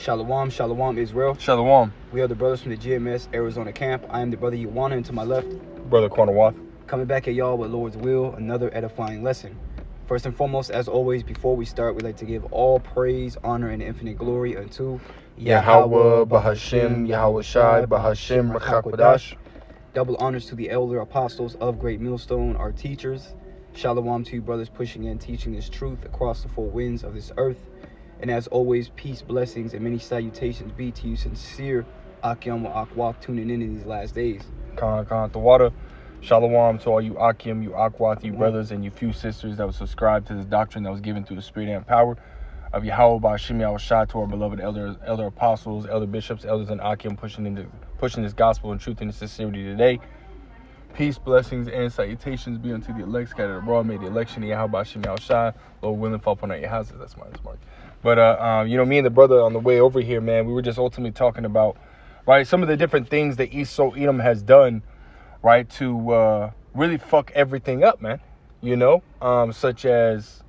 Shalom, Shalom, Israel. Shalom. We are the brothers from the GMS Arizona camp. I am the brother Yawana, and to my left, Brother Cornerwath. coming back at y'all with Lord's will, another edifying lesson. First and foremost, as always, before we start, we'd like to give all praise, honor, and infinite glory unto Yahweh, Bahashim, Yahweh Shai, Bahashim, Rachakwadash. Double honors to the elder apostles of Great Millstone, our teachers. Shalom to you brothers pushing in, teaching this truth across the four winds of this earth. And as always, peace, blessings, and many salutations be to you sincere Akim wa Akwak tuning in these last days. Khan the water. Shalom to all you Akim, you Akwath, you brothers, and you few sisters that would subscribe to this doctrine that was given through the spirit and power of Yahweh Bahashim, Yahweh Shai, to our beloved elder apostles, elder bishops, elders, and Akim pushing this gospel and truth and sincerity today. Peace, blessings, and salutations be unto the elect scattered abroad. May the election of Yahweh Bahashim, Yahweh Shai, Lord willing, fall upon your houses. That's mine. But, me and the brother on the way over here, man, we were just ultimately talking about, right, some of the different things that Esau Edom has done, right, to really fuck everything up, man, such as,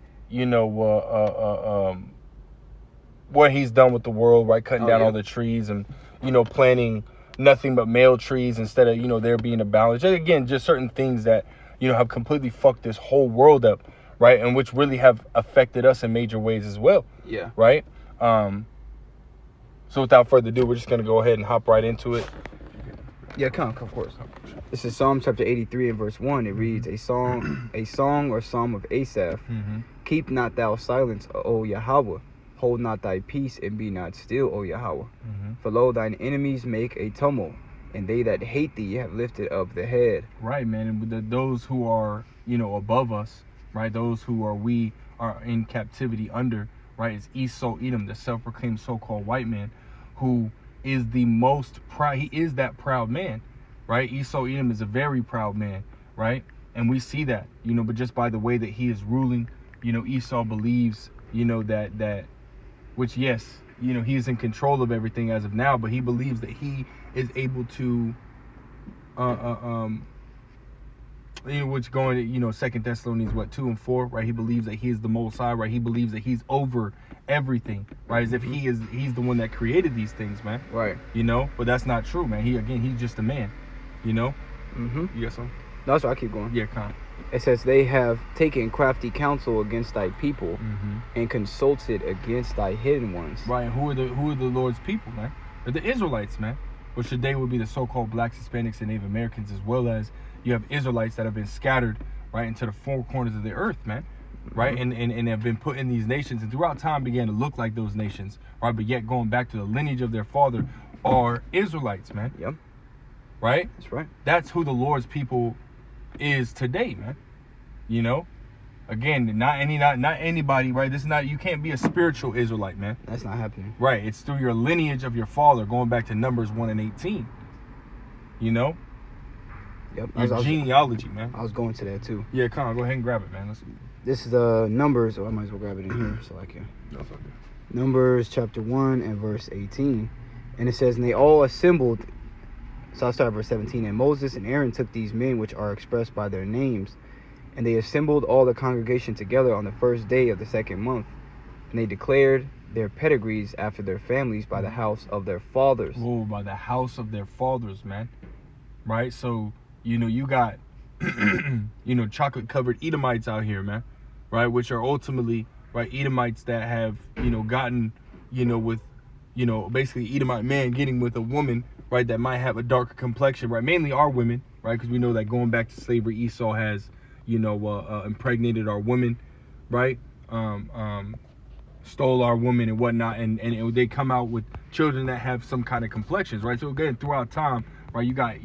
what he's done with the world, right, cutting down all the trees and, planting nothing but male trees instead of, there being a balance. Again, just certain things that, have completely fucked this whole world up. Right, and which really have affected us in major ways as well. Yeah. Right. So without further ado, we're just gonna go ahead and hop right into it. Yeah, come, of course. This is Psalm chapter 83 and verse 1. It reads, a song or psalm of Asaph. Keep not thou silence, O Yahweh. Hold not thy peace and be not still, O Yahweh. For lo, thine enemies make a tumult, and they that hate thee have lifted up the head. Right, man. And those who are, above us, right, those who we are in captivity under, right, is Esau Edom, the self-proclaimed so-called white man, who is the most proud. He is that proud man, right? Esau Edom is a very proud man, right? And we see that, but just by the way that he is ruling, Esau believes, that, which, yes, he is in control of everything as of now, but he believes that he is able to, which going to, 2 Thessalonians, 2 and 4, right? He believes that he is the Most High, right? He believes that he's over everything, right? As if he's the one that created these things, man. Right. But that's not true, man. He's just a man, You got something? No, that's why I keep going. Yeah, Con. It says, they have taken crafty counsel against thy people and consulted against thy hidden ones. Right, and who are the Lord's people, man? They're the Israelites, man. Which today would be the so-called blacks, Hispanics, and Native Americans, as well as you have Israelites that have been scattered, right, into the four corners of the earth, man, right, and have been put in these nations, and throughout time began to look like those nations, right, but yet going back to the lineage of their father are Israelites, man. Yep. Right? That's right. That's who the Lord's people is today, man. Again, not anybody, right? This is not, you can't be a spiritual Israelite, man. That's not happening. Right. It's through your lineage of your father, going back to Numbers 1 and 18. Yep. Your genealogy, man. I was going to that too. Yeah, come on, go ahead and grab it, man. This is Numbers, I might as well grab it in here so I can. That's okay. Numbers chapter 1 and verse 18. And it says, and they all assembled. So I'll start at verse 17. And Moses and Aaron took these men which are expressed by their names, and they assembled all the congregation together on the first day of the second month. And they declared their pedigrees after their families by the house of their fathers. Oh, by the house of their fathers, man. Right? So, you got, chocolate-covered Edomites out here, man. Right? Which are ultimately, right, Edomites that have, gotten, with, basically Edomite man getting with a woman, right, that might have a darker complexion, right? Mainly our women, right? Because we know that going back to slavery, Esau has, impregnated our women, right? Stole our women and whatnot, and they come out with children that have some kind of complexions, right? So again, throughout time, right, you got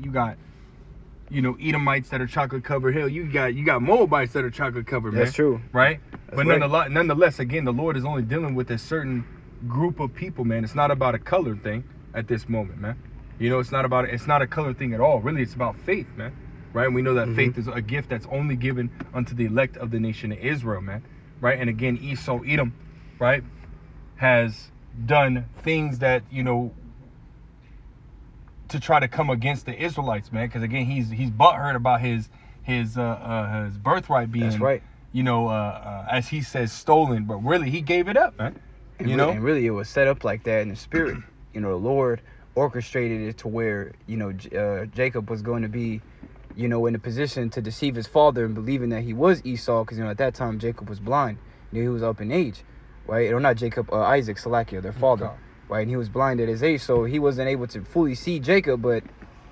Edomites that are chocolate covered. Hell, you got Moabites that are chocolate covered, man. That's true, right? That's but right. nonetheless, again, the Lord is only dealing with a certain group of people, man. It's not about a color thing at this moment, man. It's not a color thing at all. Really, it's about faith, man. Right? And we know that faith is a gift that's only given unto the elect of the nation of Israel, man. Right? And again, Esau Edom, right, has done things that, to try to come against the Israelites, man. Because again, he's butthurt about his birthright being, that's right, as he says, stolen. But really, he gave it up, man. You know? And really, it was set up like that in the spirit. You know, the Lord orchestrated it to where, you know, Jacob was going to be, you know, in a position to deceive his father and believing that he was Esau, because, you know, at that time Jacob was blind. You know, he was up in age, right? Or not Jacob, Isaac, Salakia, their father, Okay. right? And he was blind at his age, so he wasn't able to fully see Jacob. But,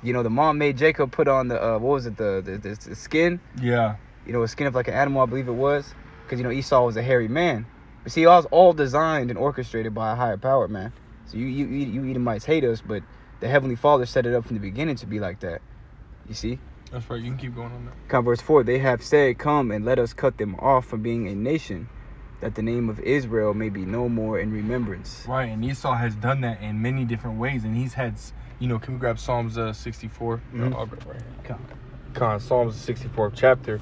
you know, the mom made Jacob put on the what was it, the skin? Yeah. You know, a skin of like an animal, I believe it was, because, you know, Esau was a hairy man. But see, it was all designed and orchestrated by a higher power, man. So you Edomites hate us, but the Heavenly Father set it up from the beginning to be like that. You see? That's right. You can keep going on that. Come verse 4. They have said, come and let us cut them off from being a nation, that the name of Israel may be no more in remembrance. Right, and Esau has done that in many different ways, and he's had, you know, can we grab Psalms 64? Mhm. I'll grab right here. Psalms 64th chapter,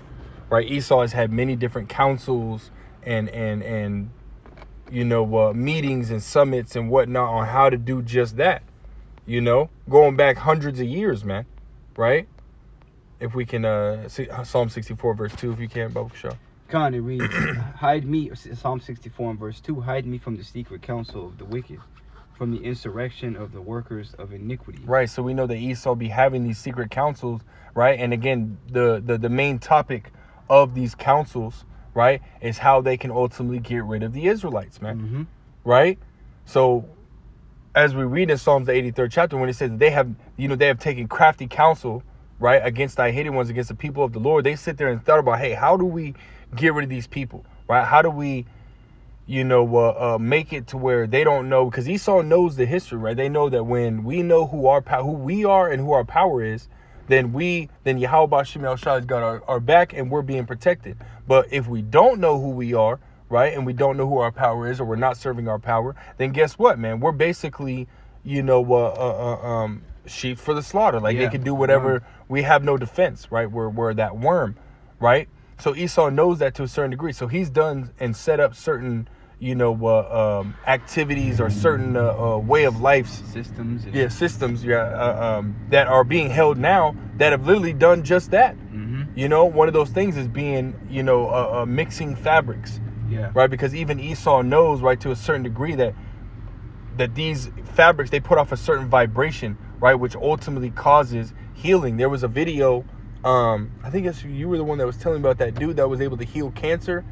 right? Esau has had many different councils and you know, meetings and summits and whatnot on how to do just that, you know, going back hundreds of years, man, right? If we can, see Psalm 64 verse 2, if you can, Bible show. Con, it reads, hide me, Psalm 64 and verse 2, hide me from the secret counsel of the wicked, from the insurrection of the workers of iniquity. Right, so we know that Esau be having these secret councils, right? And again, the main topic of these councils, right, is how they can ultimately get rid of the Israelites, man. Mm-hmm. Right? So as we read in Psalms the 83rd chapter, when it says they have, you know, they have taken crafty counsel, right, against thy hidden ones, against the people of the Lord, they sit there and thought about, hey, how do we get rid of these people, right? How do we, you know, make it to where they don't know? Because Esau knows the history, right? They know that when we know who we are and who our power is, then Yahweh Shem Shai has got our back and we're being protected. But if we don't know who we are, right, and we don't know who our power is, or we're not serving our power, then guess what, man? We're basically, you know, sheep for the slaughter. Like, they can do whatever. We have no defense, right? We're that worm, right? So Esau knows that to a certain degree. So he's done and set up certain, you know, activities or certain way of life Systems. systems, that are being held now that have literally done just that. Mm-hmm. You know, one of those things is being, you know, mixing fabrics. Yeah. Right, because even Esau knows, right, to a certain degree that these fabrics, they put off a certain vibration, right, which ultimately causes healing. There was a video, I think you were the one that was telling me about that dude that was able to heal cancer.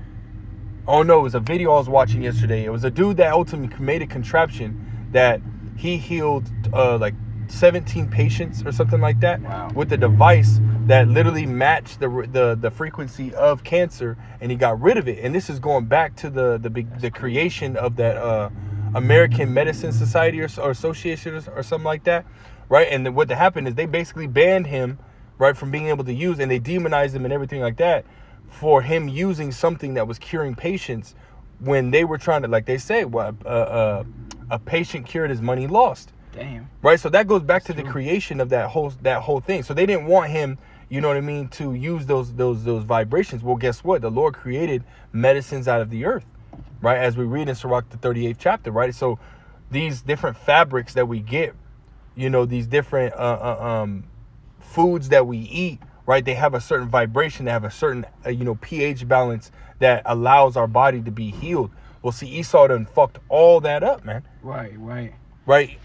Oh no, it was a video I was watching yesterday. It was a dude that ultimately made a contraption that he healed like 17 patients or something like that. Wow. With a device that literally matched the frequency of cancer, and he got rid of it. And this is going back to the creation of that American Medicine Society or Association or something like that, right? And then what happened is they basically banned him, right, from being able to use, and they demonized him and everything like that for him using something that was curing patients when they were trying to, like they say, a patient cured is money lost. Damn. Right, so that goes back to the creation of that whole thing. So they didn't want him, you know what I mean, to use those vibrations. Well, guess what? The Lord created medicines out of the earth, right? As we read in Sirach the 38th chapter, right? So these different fabrics that we get, you know, these different foods that we eat, right? They have a certain vibration. They have a certain you know, pH balance that allows our body to be healed. Well, see, Esau done fucked all that up, man. Right.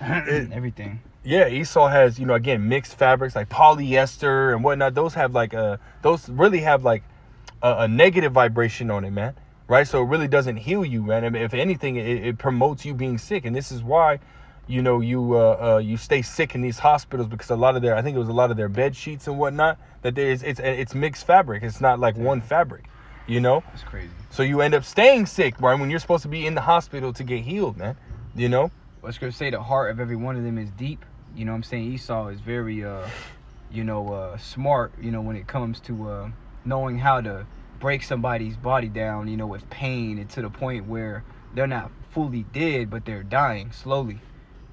Everything. Yeah, Esau has, you know, again, mixed fabrics like polyester and whatnot. Those have like those really have like a negative vibration on it, man. Right. So it really doesn't heal you, man. I mean, if anything, it promotes you being sick. And this is why, you know, you stay sick in these hospitals, because I think it was a lot of their bed sheets and whatnot, that it's mixed fabric. It's not like one fabric, you know. That's crazy. So you end up staying sick, right, when you're supposed to be in the hospital to get healed, man. You know. Well, Scripture say the heart of every one of them is deep. You know what I'm saying? Esau is very, you know, smart, you know, when it comes to knowing how to break somebody's body down, you know, with pain, and to the point where they're not fully dead, but they're dying slowly.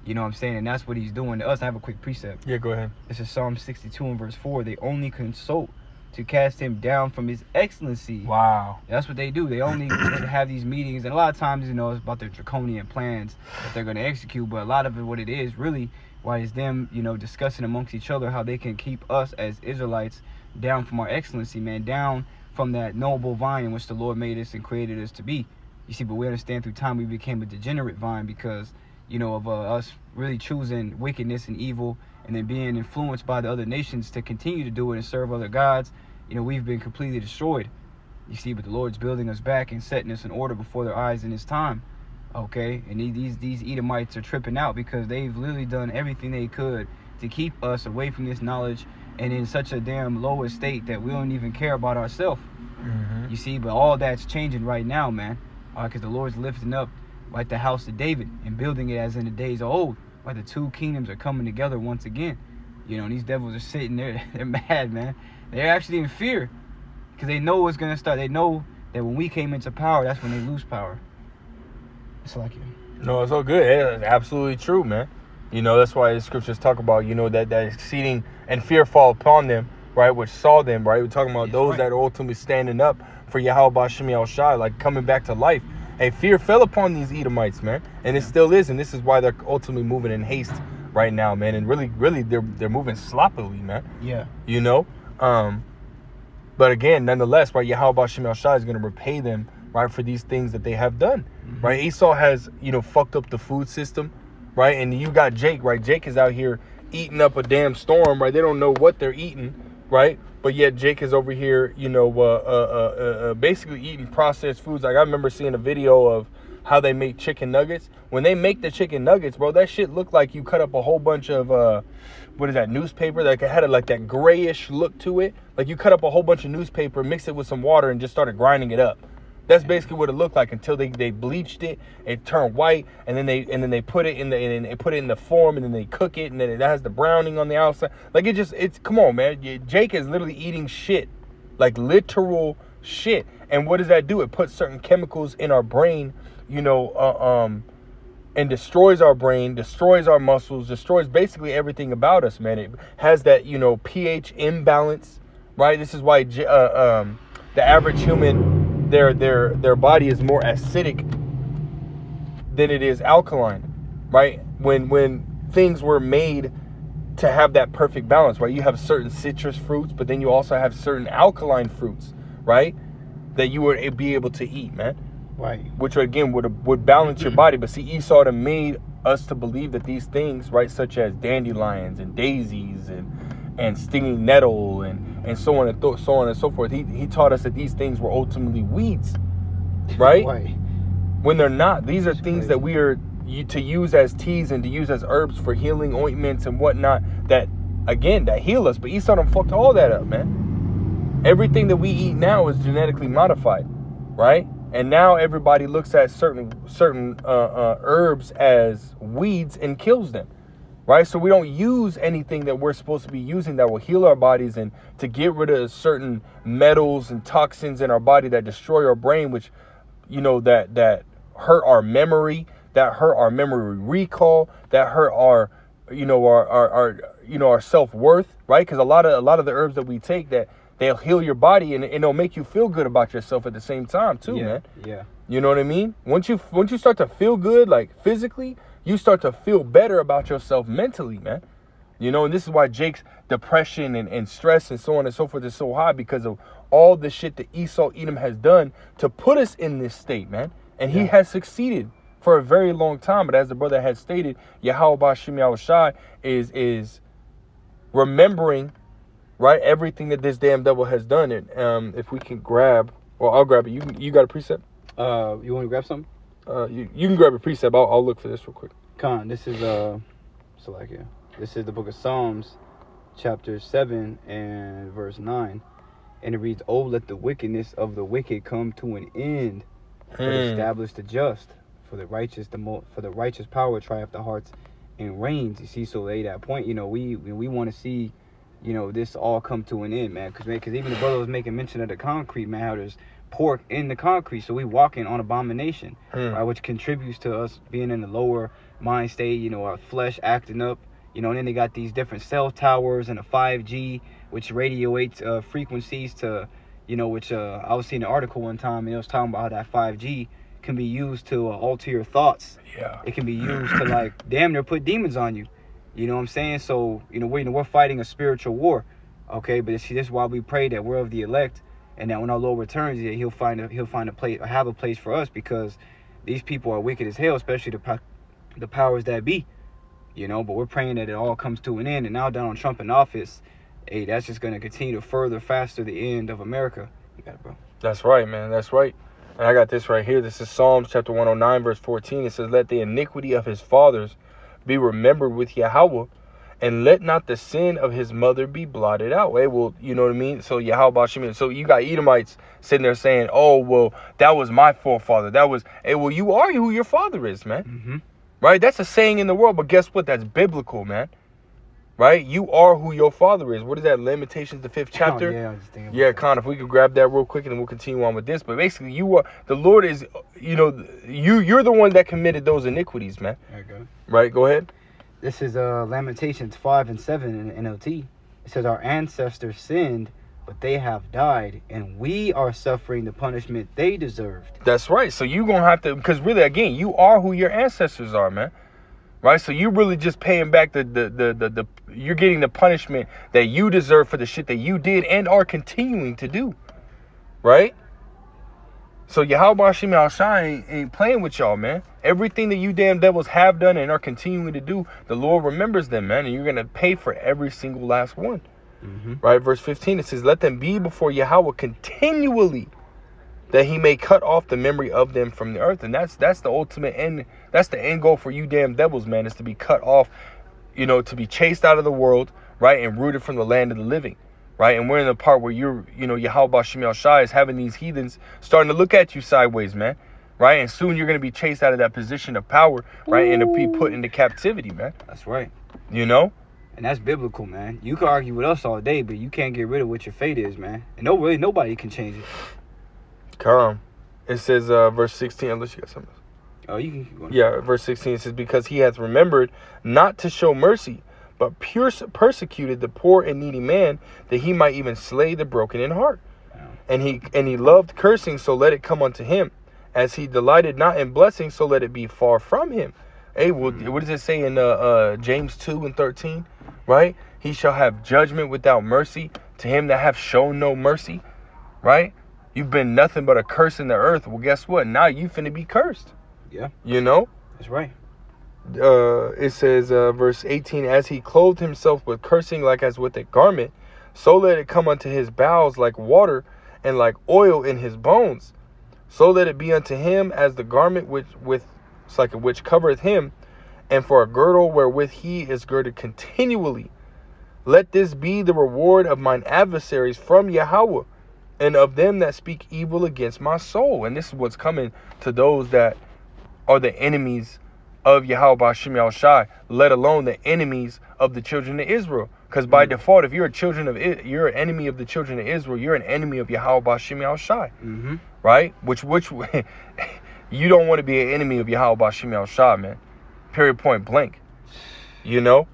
You know what I'm saying? And that's what he's doing to us. I have a quick precept. Yeah, go ahead. This is Psalm 62 and verse 4. They only consult to cast him down from his excellency. Wow. That's what they do. They only have these meetings, and a lot of times, you know, it's about their draconian plans that they're going to execute, but a lot of it, what it is really, why is them, you know, discussing amongst each other how they can keep us as Israelites down from our excellency, man, down from that noble vine in which the Lord made us and created us to be. You see, but we understand through time we became a degenerate vine because, you know, of us really choosing wickedness and evil and then being influenced by the other nations to continue to do it and serve other gods. You know, we've been completely destroyed. You see, but the Lord's building us back and setting us in order before their eyes in His time. Okay, and these Edomites are tripping out because they've literally done everything they could to keep us away from this knowledge and in such a damn low estate that we don't even care about ourselves. Mm-hmm. You see, but all that's changing right now, man. Because the Lord's lifting up like the house of David and building it as in the days of old. Like the two kingdoms are coming together once again. You know, and these devils are sitting there. They're mad, man. They're actually in fear because they know what's going to start. They know that when we came into power, that's when they lose power. It's like you. No, it's all good. It's absolutely true, man. You know, that's why the scriptures talk about, you know, that exceeding and fear fall upon them, right, which saw them, right? We're talking about those that are ultimately standing up for Yahweh Bashim Yahushai, like coming back to life. And fear fell upon these Edomites, man. And it still is. And this is why they're ultimately moving in haste right now, man. And really, they're moving sloppily, man. Yeah. You know? But again, nonetheless, right, Yahweh Bashim Yahushai is going to repay them, right, for these things that they have done. Mm-hmm. Right? Esau has, you know, fucked up the food system, right? And you got Jake, right? Jake is out here eating up a damn storm, right? They don't know what they're eating, right? But yet Jake is over here, you know, basically eating processed foods. Like I remember seeing a video of how they make chicken nuggets. When they make the chicken nuggets, bro, that shit looked like you cut up a whole bunch of, what is that, newspaper? Like it had like that grayish look to it. Like you cut up a whole bunch of newspaper, mixed it with some water, and just started grinding it up. That's basically what it looked like until they bleached it. It turned white, and then they put it in the form, and then they cook it, and then it has the browning on the outside. Like it's come on, man. Jake is literally eating shit, like literal shit. And what does that do? It puts certain chemicals in our brain, you know, and destroys our brain, destroys our muscles, destroys basically everything about us, man. It has that, you know, pH imbalance, right? This is why the average human, their body is more acidic than it is alkaline, right? When things were made to have that perfect balance, right? You have certain citrus fruits, but then you also have certain alkaline fruits, right? That you would be able to eat, man. Right. Which again would balance your body. But see, Esau had made us to believe that these things, right, such as dandelions and daisies and stinging nettle and so on and so forth. He taught us that these things were ultimately weeds, right? Right. When they're not. These are things that we are to use as teas and to use as herbs for healing ointments and whatnot. That heal us. But Esau done fucked all that up, man. Everything that we eat now is genetically modified, right? And now everybody looks at certain herbs as weeds and kills them. Right, so we don't use anything that we're supposed to be using that will heal our bodies and to get rid of certain metals and toxins in our body that destroy our brain, which, you know, that hurt our memory, that hurt our memory recall, that hurt our, you know, our self-worth, right? Because a lot of the herbs that we take, that they'll heal your body and it'll make you feel good about yourself at the same time too, man. Yeah. You know what I mean? Once you start to feel good, like physically, you start to feel better about yourself mentally, man. You know, and this is why Jake's depression and stress and so on and so forth is so high, because of all the shit that Esau Edom has done to put us in this state, man. And he has succeeded for a very long time. But as the brother had stated, Yahweh Bashim Yahushai is remembering, right, everything that this damn devil has done. And if we can grab, well, I'll grab it. You got a precept? You want to grab something? You can grab a precept. I'll look for this real quick. Khan, this is this is the book of Psalms, chapter 7 and verse 9, and it reads, "Oh, let the wickedness of the wicked come to an end, but establish the just. For the righteous power triumph the hearts and reigns." You see, so at that point, you know, we want to see, you know, this all come to an end, man. Because even the brother was making mention of the concrete, man, how there's pork in the concrete, so we walking on abomination, right, which contributes to us being in the lower mind state, you know, our flesh acting up, you know. And then they got these different cell towers and a 5G, which radiates frequencies to, you know, which I was seeing an article one time, and it was talking about how that 5G can be used to alter your thoughts. Yeah. It can be used to, like, damn near put demons on you. You know what I'm saying? So, you know, we're fighting a spiritual war, okay? But see, this is why we pray that we're of the elect, and that when our Lord returns, he'll find a place, or have a place for us, because these people are wicked as hell, especially the powers that be, you know. But we're praying that it all comes to an end. And now Donald Trump in office, hey, that's just going to continue to further faster the end of America. You got it, bro. That's right, man. That's right. And I got this right here. This is Psalms chapter 109, verse 14. It says, let the iniquity of his fathers be remembered with Yahweh, and let not the sin of his mother be blotted out. Hey, well, you know what I mean? So Yahweh Shemir. So you got Edomites sitting there saying, oh, well, that was my forefather. That was, hey, well, you are who your father is, man. Mm-hmm. Right? That's a saying in the world, but guess what? That's biblical, man. Right? You are who your father is. What is that? Lamentations, the 5th chapter? Oh, yeah, I was just thinking about Yeah, that. Con, if we could grab that real quick and then we'll continue on with this. But basically, you are, the Lord is, you know, you're the one that committed those iniquities, man. There you go. Right? Go ahead. This is Lamentations 5 and 7 in NLT. It says, our ancestors sinned, but they have died, and we are suffering the punishment they deserved. That's right. So you're going to have to, because really, again, you are who your ancestors are, man. Right? So you're really just paying back the you're getting the punishment that you deserve for the shit that you did and are continuing to do. Right? So Yahweh Shem Al-Shai ain't playing with y'all, man. Everything that you damn devils have done and are continuing to do, the Lord remembers them, man. And you're going to pay for every single last one. Mm-hmm. Right? Verse 15, it says, let them be before Yahweh continually, that he may cut off the memory of them from the earth. And that's the ultimate end. That's the end goal for you damn devils, man, is to be cut off, you know, to be chased out of the world, right, and rooted from the land of the living, right? And we're in the part where Yahweh Shem Al-Shai is having these heathens starting to look at you sideways, man, right? And soon you're going to be chased out of that position of power, right, and to be put into captivity, man. That's right. You know? And that's biblical, man. You can argue with us all day, but you can't get rid of what your fate is, man. And nobody can change it. Come. It says, verse 16, unless you got something else. Oh, you can keep going. Yeah, verse 16, it says, because he hath remembered not to show mercy, but persecuted the poor and needy man, that he might even slay the broken in heart. Wow. And he loved cursing, so let it come unto him. As he delighted not in blessing, so let it be far from him. Hey, what does it say in James 2 and 13? Right? He shall have judgment without mercy to him that hath shown no mercy. Right? You've been nothing but a curse in the earth. Well, guess what? Now you finna be cursed. Yeah. You know? That's right. It says, verse 18, as he clothed himself with cursing like as with a garment, so let it come unto his bowels like water, and like oil in his bones. So let it be unto him as the garment which covereth him, and for a girdle wherewith he is girded continually. Let this be the reward of mine adversaries from Yahweh, and of them that speak evil against my soul. And this is what's coming to those that are the enemies of Yahweh Shem Al-Shai, let alone the enemies of the children of Israel. Because by default, if you're you're an enemy of the children of Israel, you're an enemy of Yahweh Shem Al-Shai. Mm-hmm. Right? Which you don't want to be an enemy of Yahweh Shem Al-Shai, man. Period, point blank. You know?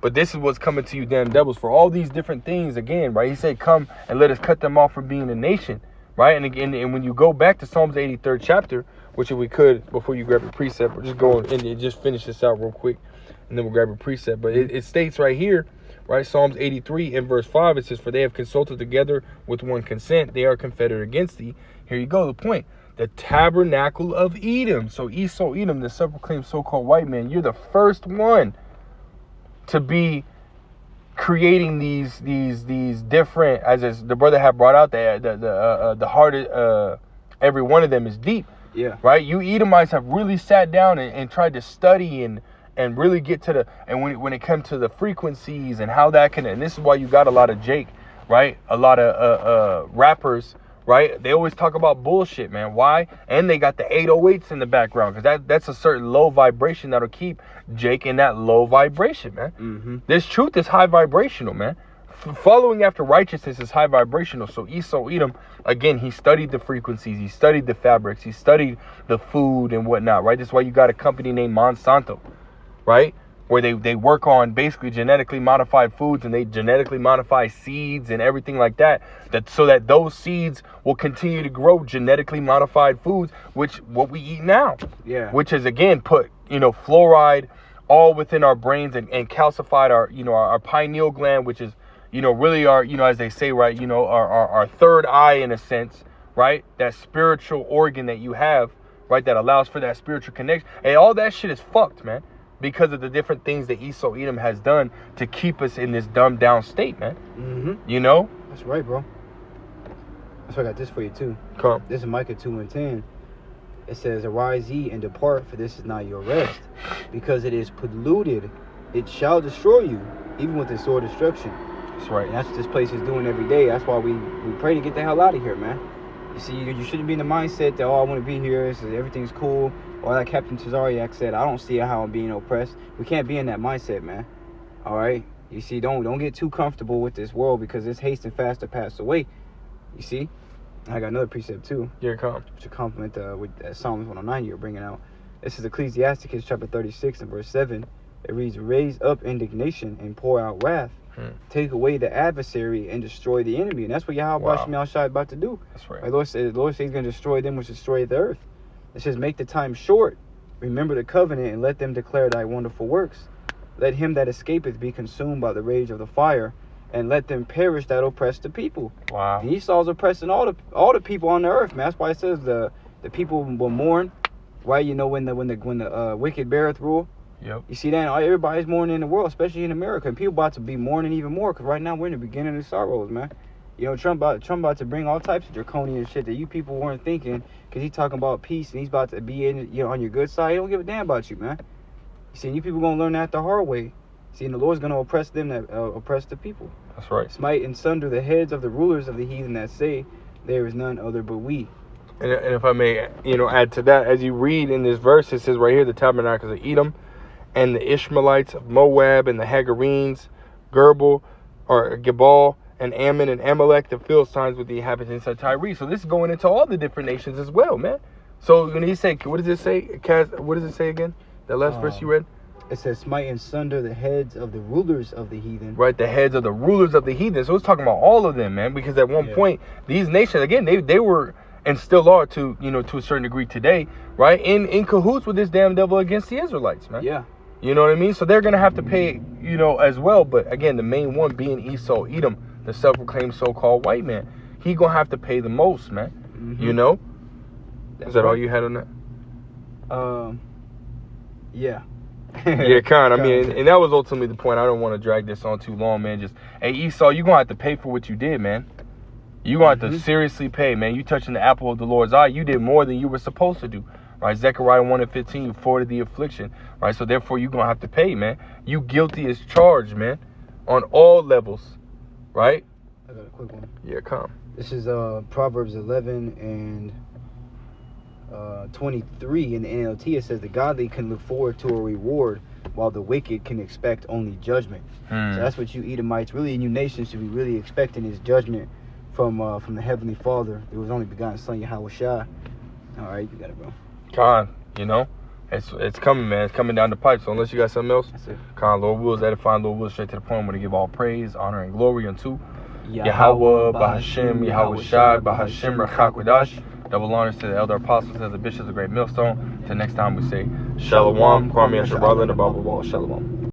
But this is what's coming to you damn devils for all these different things again, right? He said, come and let us cut them off from being a nation, right? And again, and when you go back to Psalms 83rd chapter, which if we could, before you grab your precept, we're just going and just finish this out real quick, and then we'll grab a precept. But it states right here, right? Psalms 83 and verse 5, it says, for they have consulted together with one consent. They are confederate against thee. Here you go, the point. The tabernacle of Edom. So Esau, Edom, the self-proclaimed so-called white man, you're the first one to be creating these different, as the brother had brought out, the heart, every one of them is deep. Yeah. Right? You Edomites have really sat down and tried to study and really get to the, and when it comes to the frequencies and how that can, and this is why you got a lot of Jake, right? A lot of rappers, right? They always talk about bullshit, man. Why? And they got the 808s in the background, because that's a certain low vibration that'll keep Jake in that low vibration, man. Mm-hmm. This truth is high vibrational, man. Following after righteousness is high vibrational. So Esau, Edom, again, he studied the frequencies, he studied the fabrics, he studied the food and whatnot, right? That's why you got a company named Monsanto, right? Where they work on basically genetically modified foods, and they genetically modify seeds and everything like that, so that those seeds will continue to grow genetically modified foods, which what we eat now. Yeah. Which is again put, fluoride all within our brains and calcified our pineal gland, which is, really are, as they say, right, our third eye in a sense, right? That spiritual organ that you have, right, that allows for that spiritual connection. And all that shit is fucked, man, because of the different things that Esau Edom has done to keep us in this dumbed down state, man. Mm-hmm. That's right, bro. That's why I got this for you, too. Come. This is Micah 2:10. It says, "Arise ye and depart, for this is not your rest. Because it is polluted, it shall destroy you, even with the sword of destruction." That's right. And that's what this place is doing every day. That's why we pray to get the hell out of here, man. You see, you shouldn't be in the mindset that, I want to be here, so everything's cool. Or like Captain Tazariak said, I don't see how I'm being oppressed. We can't be in that mindset, man. All right? You see, don't get too comfortable with this world, because it's haste and fast to pass away. You see? I got another precept, too. Here it comes. To complement with Psalms 109 you're bringing out. This is Ecclesiasticus chapter 36 and verse 7. It reads, "Raise up indignation and pour out wrath. Take away the adversary and destroy the enemy." And that's what Yahweh Shem Shai about to do. That's right. The Lord says he's going to destroy them which destroy the earth. It says, "Make the time short. Remember the covenant and let them declare thy wonderful works. Let him that escapeth be consumed by the rage of the fire, and let them perish that oppress the people." Wow. And Esau's oppressing all the people on the earth, man. That's why it says the people will mourn. Right? When the wicked beareth rule. Yep. You see that? Everybody's mourning in the world, especially in America. And people about to be mourning even more, because right now we're in the beginning of sorrows, man. Trump about to bring all types of draconian shit that you people weren't thinking, because he's talking about peace and he's about to be on your good side. He don't give a damn about you, man. You see, you people gonna learn that the hard way. See, and the Lord's gonna oppress them that oppress the people. That's right. Smite and sunder the heads of the rulers of the heathen that say, there is none other but we. And if I may, add to that, as you read in this verse, it says right here, the tabernacles of Edom, and the Ishmaelites of Moab, and the Hagarenes, Gebal, and Ammon, and Amalek, the Philistines with the inhabitants of Tyre. So this is going into all the different nations as well, man. So when he say, what does it say? What does it say again? That last verse you read? It says, "Smite and sunder the heads of the rulers of the heathen." Right, the heads of the rulers of the heathen. So it's talking about all of them, man. Because at one point, these nations, again, they were, and still are to a certain degree today, right, in cahoots with this damn devil against the Israelites, man. Yeah. You know what I mean? So they're going to have to pay, as well. But again, the main one being Esau Edom, the self-proclaimed so-called white man. He going to have to pay the most, man. That's Is that right. all you had on that? Yeah. Yeah, kind of. I mean, and that was ultimately the point. I don't want to drag this on too long, man. Just, hey, Esau, you're going to have to pay for what you did, man. You're going to have to seriously pay, man. You touching the apple of the Lord's eye. You did more than you were supposed to do. Right? Zechariah 1:15, you forwarded the affliction. Right? So therefore, you're going to have to pay, man. You guilty as charged, man. On all levels. Right? I got a quick one. Yeah, come. This is Proverbs 11 and 23 in the NLT. It says, "The godly can look forward to a reward, while the wicked can expect only judgment." So that's what you Edomites, really, and you nations should be really expecting, is judgment from the Heavenly Father. It was only begotten Son, Yahweh Shai. All right, you got it, bro. Khan, it's coming, man. It's coming down the pipe. So unless you got something else, That's it. Khan, Lord wills, edifying, Lord wills, straight to the point. I'm going to give all praise, honor, and glory unto Yahweh, Bahashem, Yahweh Shai, Bahashem, Rachakwadash. Double honors to the elder apostles and the bishops of the great millstone. Till next time we say, Shalom, Kwame Shabbat, and above all, Shalom.